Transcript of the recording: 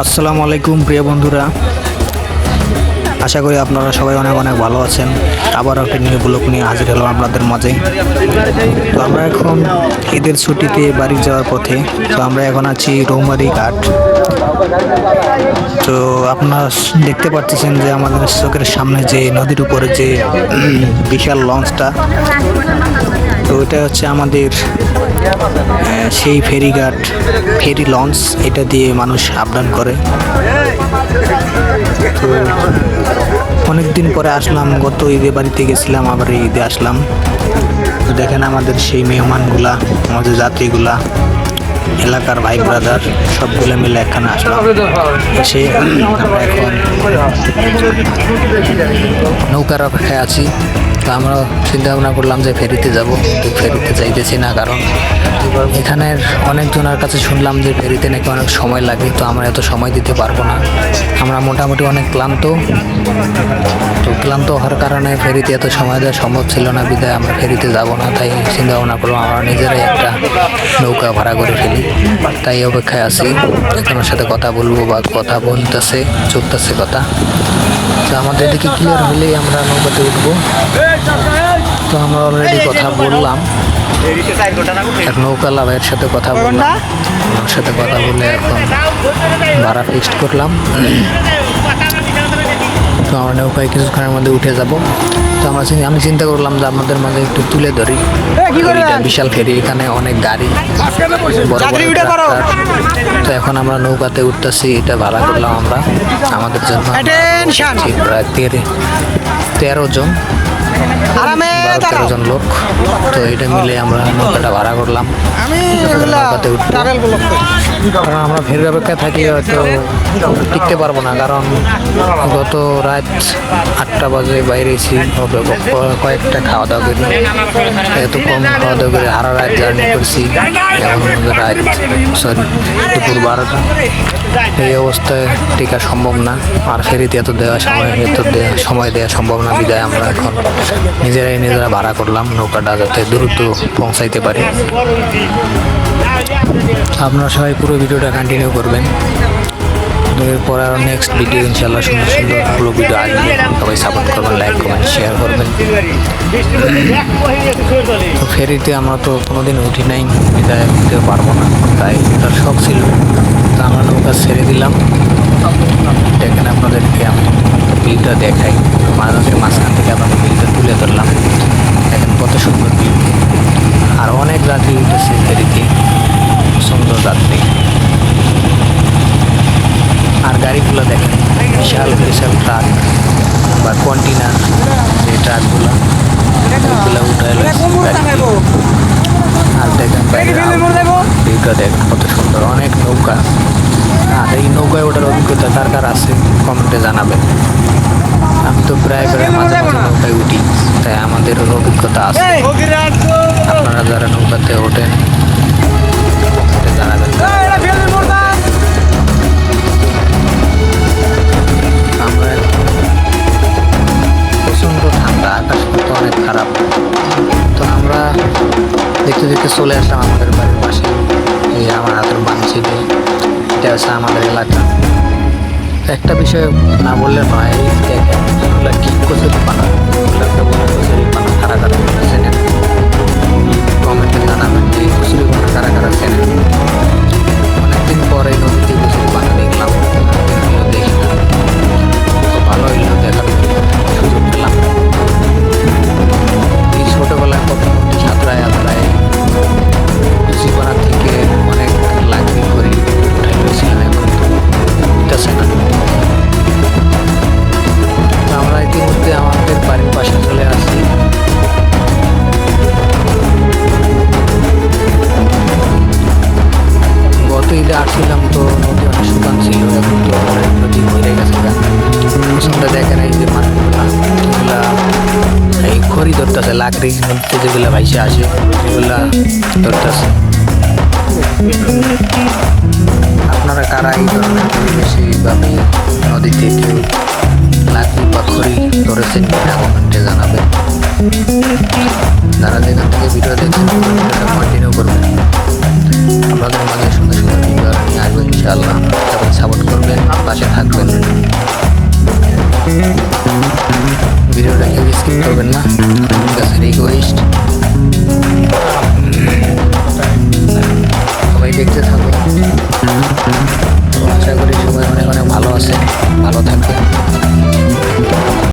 আসসালামু আলাইকুম প্রিয় বন্ধুরা, আশা করি আপনারা সবাই অনেক অনেক ভালো আছেন। আবার একটা নিউ ব্লগ নিয়ে হাজির হলাম আপনাদের মাঝে। তো আমরা এখন ঈদের ছুটিতে বাড়ি যাওয়ার পথে। তো আমরা এখন আছি রৌমারী ঘাট। তো আপনারা দেখতে পাচ্ছেন যে আমাদের চোখের সামনে যে নদীর উপরে যে বিশাল লঞ্চটা, তো এটা হচ্ছে আমাদের সেই ফেরিঘাট, ফেরি লঞ্চ। এটা দিয়ে মানুষ আপ ডাউন করে। তো অনেকদিন পরে আসলাম, গত ঈদে বাড়িতে গেছিলাম, আবার এই ঈদে আসলাম। তো দেখেন আমাদের সেই মেহমানগুলা, আমাদের যাত্রীগুলা, এলাকার ভাই ব্রাদার সবগুলো মিলে একখানে আসলাম। এসে আমরা এখন নৌকার অপেক্ষায় আছি। তো আমরা চিন্তা ভাবনা করলাম যে ফেরিতে যাব, কিন্তু ফেরিতে যাইতেছি না, কারণ এখানের অনেকজনের কাছে শুনলাম যে ফেরিতে নাকি অনেক সময় লাগে। তো আমরা এত সময় দিতে পারবো না। আমরা মোটামুটি অনেক ক্লান্ত। তো ক্লান্ত হওয়ার কারণে ফেরিতে এত সময় দেওয়া সম্ভব ছিল না, বিদায় আমরা ফেরিতে যাব না। তাই চিন্তা ভাবনা করলাম আমরা নিজেরাই একটা নৌকা ভাড়া করে ফেলি। তাই অপেক্ষায় আছি, একজনের সাথে কথা বলবো বা কথা বলতেছে, চলতেছে কথা। তো আমাদের দিকে ক্লিয়ার হলেই আমরা নৌকাতে উঠবো। তো আমরা অলরেডি কথা বললাম, এক নৌকালা ভাইয়ের সাথে কথা বললাম। ওর সাথে কথা বলে এখন ভাড়া ফিক্সড করলাম। তো আমরা নৌকায় কিছুক্ষণের মধ্যে উঠে যাব। তো আমি চিন্তা করলাম যে আমাদের মাঝে একটু তুলে ধরি। ফেরিটা বিশাল ফেরি, এখানে অনেক গাড়ি, বড় বড় ট্রাক্টর। তো এখন আমরা নৌকাতে উঠতেছি, এটা ভাড়া করলাম আমরা আমাদের জন্য প্রায় 13 জন, 12-13 জন লোক। তো এটা মিলে আমরা নৌকাটা ভাড়া করলাম, নৌকাতে উঠবো। কারণ আমরা ফেরির অপেক্ষায় থাকি হয়তো টিকতে পারবো না, কারণ গত রাত 8টা বাজে বাইরেছি, কয়েকটা খাওয়া দাওয়া করি, এত কম খাওয়া দাওয়া করে সারা রাত জার্নি করছি। দুপুর 12টা। এই অবস্থায় টিকা সম্ভব না, আর ফেরিতে এত সময় দেওয়া সম্ভব না। বিদায় আমরা এখন নিজেরা ভাড়া করলাম নৌকাটা, যাতে দ্রুত পৌঁছাইতে পারি। আপনারা সবাই পুরো ভিডিওটা কন্টিনিউ করবেন। এরপর আরও নেক্সট ভিডিও ইনশাল্লাহ সুন্দর সুন্দর পুরো ভিডিও আসবে। সবাই সাপোর্ট করবেন, লাইক কমেন্ট শেয়ার করবেন। তো ফেরিতে আমরা তো কোনোদিন উঠি নাই, বিদায় উঠতে পারবো না, তাই এটার শখ ছিল। তো আমরা নৌকা ছেড়ে দিলাম। দেখেন আপনাদেরকে আমি ভিউটা দেখাই, মাঝখান থেকে আপনাদের ভিউটা তুলে ধরলাম। দেখেন কত সুন্দর ভিউ, আর অনেক যাত্রী উঠেছে ফেরিতে, সুন্দর যাত্রী। আর গাড়িগুলো দেখেন, বিশাল বিশাল ট্রাক বা কন্টেনার, যে ট্রাকগুলো উঠায়। আর দেখেন ভিউটা দেখেন কত সুন্দর, অনেক নৌকা। আর এই নৌকায় ওঠার অভিজ্ঞতা কার কার আছে কমেন্টে জানাবেন। আমি তো প্রায় মাঝে মাঝে নৌকায় উঠি, তাই আমাদের অভিজ্ঞতা আছে। আপনারা যারা নৌকাতে ওঠেন জানাবেন। আমরা প্রচণ্ড ঠান্ডা, আকাশ তো অনেক খারাপ। তো আমরা দেখতে দেখতে চলে আসলাম আমাদের বাড়ির পাশে। এই আমার হাতের বাম ছিল, এটা হচ্ছে আমাদের এলাকা। একটা বিষয় না বললে নয়, দেখেন এগুলো কি কচুরি পানা, কচুরি পানা কারা কারা চেনেন কমেন্টে জানাবেন যে কচুরি পানা কারা কারা চেনেন। অনেকদিন পরে নদীতে কচুরি পানা দেখলাম, দেখি না, তো ভালো হইলো, দেখার সুযোগ পেলাম। এই ছোটোবেলায় কত সাঁতরায় কচুরি পানা থেকে অনেক লাগবে করে উঠাই হয়েছিলাম, এখন তো উঠতেছে না। আমরা ইতিমধ্যে আমাদের বাড়ির পাশে চলে আসছি। গত ঈদে আসছিলাম, তো নদী অনেক শুকান ছিল, এখন তো নদী ভরে গেছে। পছন্দ দেখেন এই যে মানুষগুলা এই খড়ি ধরতেছে, লাকড়ি নদীতে যেগুলো ভাইসে আসে সেগুলা ধরতেছে। আপনারা কারা এই ধরনের পরিবেশীভাবে নদীতে কেউ লাকড়ি বা খড়ি ধরেছেন কিনা কমেন্টে জানাবেন। যারা যেখান থেকে ভিডিও দেখছেন কন্টিনিউ করবেন। আপনাদের মাঝে সুন্দর সুন্দর ভিডিও নিয়ে আসবো ইনশাআল্লাহ। সাপোর্ট করবেন, পাশে থাকবেন। ভিডিওটা কেউ স্কিপ করবেন না, আমার কাছে রিকোয়েস্ট। সবাই দেখতে থাকো। তো আশা করি সবাই অনেক অনেক ভালো আছে, ভালো থাকবে।